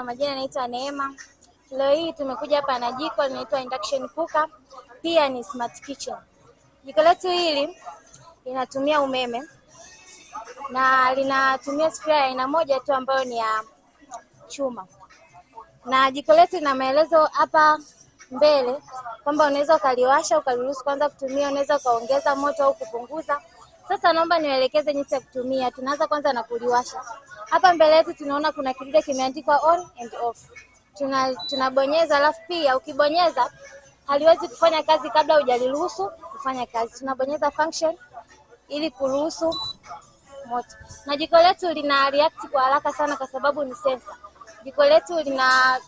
Majina naitwa Neema. Leo hii tumekuja hapa na jiko linaitwa induction cooker, pia ni smart kitchen. Jiko letu hili linatumia umeme na linatumia sufuria ya aina moja tu ambayo ni ya chuma. Na jiko letu lina maelezo hapa mbele kwamba unaweza ukaliwasha ukaliruhusu kwanza kutumia, unaweza ukaongeza moto au kupunguza. Sasa naomba niwaelekeze jinsi ya kutumia. Tunaanza kwanza na kuliwasha. Hapa mbele yetu tunaona kuna kidude kimeandikwa on and off. Tunabonyeza, alafu pia ukibonyeza haliwezi kufanya kazi kabla hujaliruhusu kufanya kazi. Tunabonyeza function ili kuruhusu moto. Na jiko letu lina react kwa haraka sana kwa sababu ni sensor. Jiko letu lina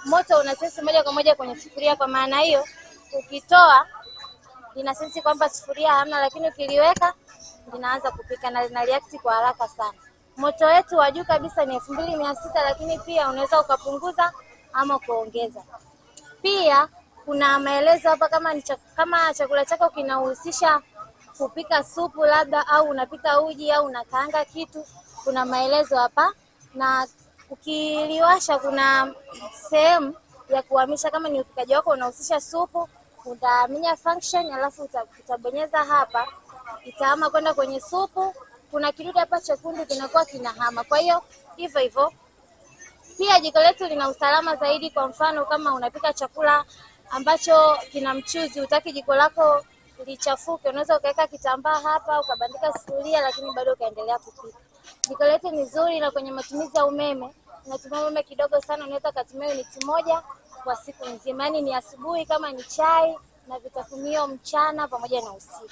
moto una sense moja kwa moja kwenye sufuria, kwa maana hiyo ukitoa lina sense kwamba sufuria hamna, lakini ukiliweka linaanza kupika na lina react kwa haraka sana. Moto wetu wa juu kabisa ni 2600, lakini pia unaweza ukapunguza ama kuongeza. Pia kuna maelezo hapa kama chakula chako kinahusisha kupika supu labda, au unapika uji au unakaanga kitu, kuna maelezo hapa. Na ukiliwasha kuna sehemu ya kuhamisha, kama ni upikaji wako unahusisha supu, utaminya function alafu utabonyeza hapa, itahama kwenda kwenye supu. Kuna kidude hapa chekundu kinakuwa kinahama. Kwa hiyo hivyo hivyo. Pia jiko letu lina usalama zaidi. Kwa mfano kama unapika chakula ambacho kina mchuzi, utaki jiko lako lichafuke, unaweza ukaweka kitambaa hapa ukabandika sufuria, lakini bado ukaendelea kupika. Jiko letu ni zuri, na kwenye matumizi ya umeme unatumia umeme kidogo sana, unaweza kutumia uniti moja kwa siku nzima. Yaani ni asubuhi kama ni chai na vitafunio mchana pamoja na usiku.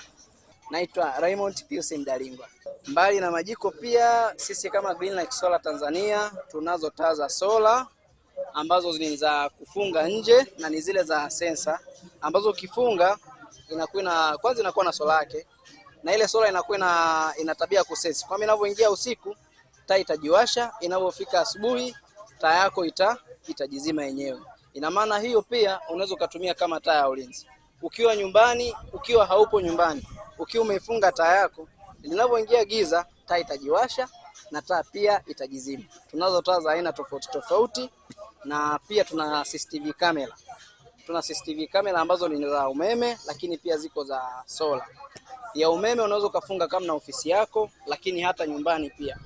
Naitwa Raymond Pius Mdalingwa. Mbali na majiko, pia sisi kama Greenlight Solar Tanzania tunazo taa za sola ambazo ni za kufunga nje na ni zile za sensa ambazo ukifunga inakuwa na sola yake, na ile sola inakuwa ina tabia kusense. Kwa maana inapoingia usiku taa itajiwasha, inapofika asubuhi taa yako itajizima yenyewe. Ina maana hiyo pia unaweza kutumia kama taa ya ulinzi. Ukiwa nyumbani, ukiwa haupo nyumbani, ukiwa umefunga taa yako, linapoingia giza taa itajiwasha na taa pia itajizima. Tunazo taa za aina tofauti tofauti, na pia tuna CCTV camera. Tuna CCTV camera ambazo ni za umeme, lakini pia ziko za sola. Ya umeme unaweza kufunga kama na ofisi yako, lakini hata nyumbani pia.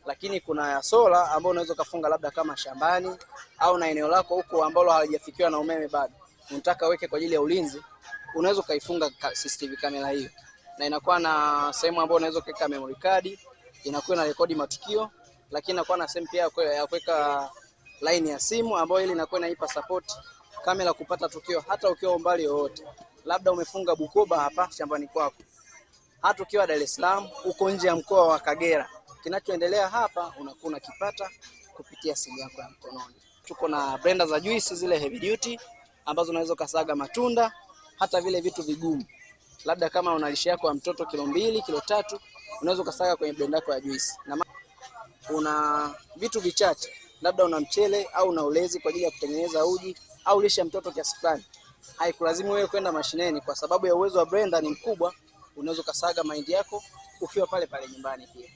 Lakini kuna ya sola ambayo unaweza kufunga labda kama shambani au na eneo lako huko ambalo halijafikiwa na umeme bado, unataka weke kwa ajili ya ulinzi, unaweza kaifunga CCTV camera hiyo. Na inakuwa na sehemu ambayo unaweza kuweka memory card, inakuwa na rekodi matukio, lakini inakuwa na sehemu pia ya kuweka line ya simu ambayo ile inakuwa inaipa support kamera kupata tukio hata ukiwa umbali wowote. Labda umefunga Bukoba hapa shambani kwako, hata ukiwa Dar es Salaam, uko nje ya mkoa wa Kagera, kinachoendelea hapa unakuwa unakipata kupitia simu yako ya mkononi. Tuko na blender za juice zile heavy duty ambazo unaweza kusaga matunda, hata vile vitu vigumu. Labda kama una lishe yako ya mtoto kilo 2, kilo 3, unaweza kusaga kwenye blender yako ya juice. Na una vitu vichache, labda una mchele au una ulezi kwa ajili ya kutengeneza uji au lishe ya mtoto kiasi fulani, haikulazimu wewe kwenda mashineni, kwa sababu ya uwezo wa blender ni mkubwa. Unaweza kusaga mahindi yako ukiwa pale pale nyumbani pia.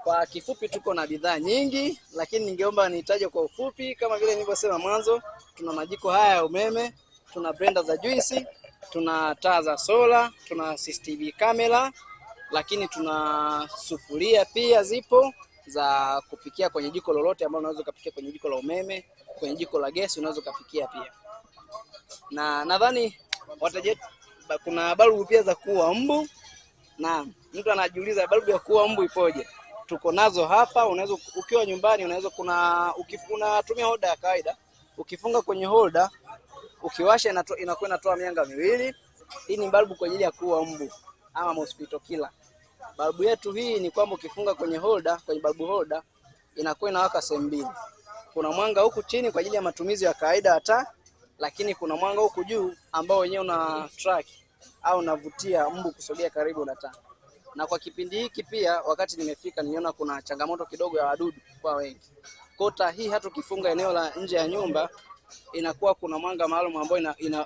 Kwa kifupi, tuko na bidhaa nyingi, lakini ningeomba nitaje kwa ufupi. Kama vile nilivyosema mwanzo, tuna majiko haya ya umeme, tuna blender za juice, tuna taa za sola, tuna CCTV camera, lakini tuna sufuria pia zipo za kupikia kwenye jiko lolote ambalo unaweza kupikia kwenye jiko la umeme, kwenye jiko la gesi unaweza kupikia pia. Na nadhani wateja, kuna balbu pia za kuua mbu. Na mtu anajiuliza balbu ya kuua mbu ipoje? Tuko nazo hapa. Unaweza ukiwa nyumbani, unaweza unatumia holder ya kawaida, ukifunga kwenye holder, ukiwasha inakuwa inatoa mianga miwili. Hii ni balbu kwa ajili ya kuua mbu ama mosquito killer. Balbu yetu hii ni kwamba ukifunga kwenye holder, kwenye balbu holder, inakuwa inawaka sehemu mbili. Kuna mwanga huku chini kwa ajili ya matumizi ya kawaida hata, lakini kuna mwanga huku juu ambao wenyewe una track au unavutia mbu kusogea karibu na taa. Na kwa kipindi hiki pia, wakati nimefika, niliona kuna changamoto kidogo ya wadudu kwa wengi. Kota hii hata ukifunga eneo la nje ya nyumba, inakuwa kuna mwanga maalum ambao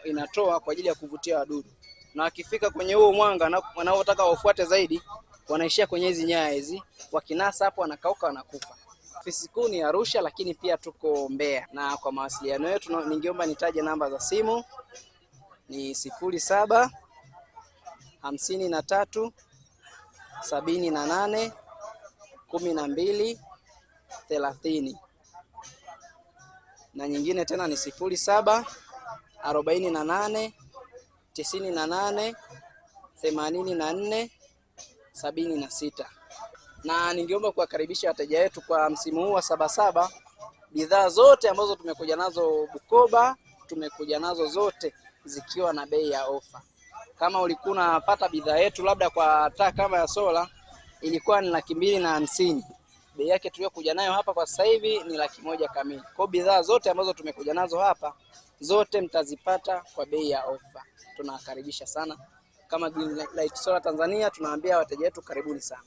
inatoa kwa ajili ya kuvutia wadudu. Na wakifika kwenye huo mwanga na wanaotaka wafuate zaidi, wanaishia kwenye hizi nyaya hizi, wakinasa hapo wanakauka wanakufa. ofisi kuu ni Arusha, lakini pia tuko Mbeya. Na kwa mawasiliano yetu ningeomba nitaje namba za simu ni 07 53 78 12 30, na nyingine tena ni 07 48 98 84 76. Na ningeomba kuwakaribisha wateja wetu kwa msimu huu wa Sabasaba. Bidhaa zote ambazo tumekuja nazo Bukoba, tumekuja nazo zote zikiwa na bei ya ofa. Kama ulikuwa unapata bidhaa yetu labda kwa taa kama ya sola ilikuwa ni 250, bei yake tuliyokuja nayo hapa kwa sasa hivi ni 100 kamili. Kwa bidhaa zote ambazo tumekuja nazo hapa zote mtazipata kwa bei ya ofa. Tunawakaribisha sana. Kama Greenlight Solar Tanzania tunawaambia wateja wetu karibuni sana.